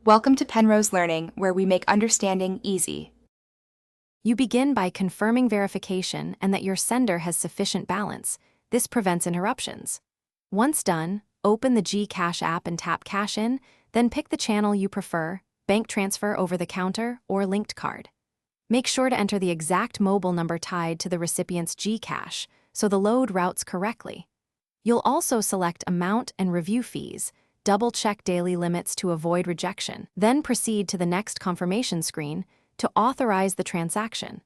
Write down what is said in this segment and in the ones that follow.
Welcome to Penrose Learning, where we make understanding easy. You begin by confirming verification and that your sender has sufficient balance. This prevents interruptions. Once done, open the Gcash app and tap Cash In, then pick the channel you prefer, bank transfer over the counter or linked card. Make sure to enter the exact mobile number tied to the recipient's Gcash so the load routes correctly. You'll also select amount and review fees, double-check daily limits to avoid rejection, then proceed to the next confirmation screen to authorize the transaction.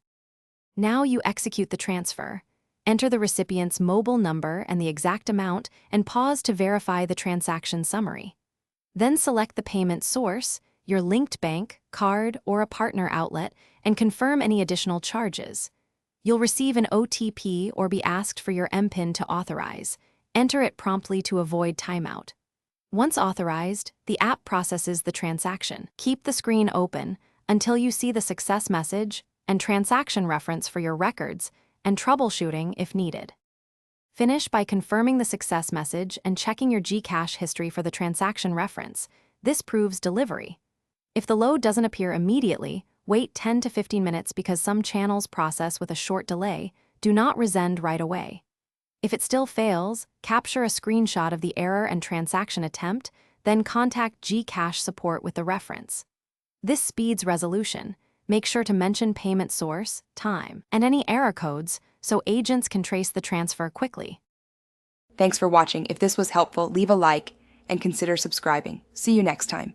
Now you execute the transfer, enter the recipient's mobile number and the exact amount, and pause to verify the transaction summary. Then select the payment source, your linked bank, card, or a partner outlet, and confirm any additional charges. You'll receive an OTP or be asked for your MPIN to authorize. Enter it promptly to avoid timeout. Once authorized, the app processes the transaction. Keep the screen open until you see the success message and transaction reference for your records and troubleshooting if needed. Finish by confirming the success message and checking your Gcash history for the transaction reference. This proves delivery. If the load doesn't appear immediately, wait 10 to 15 minutes because some channels process with a short delay. Do not resend right away. If it still fails, capture a screenshot of the error and transaction attempt, then contact Gcash support with the reference. This speeds resolution. Make sure to mention payment source, time, and any error codes so agents can trace the transfer quickly. Thanks for watching. If this was helpful, leave a like and consider subscribing. See you next time.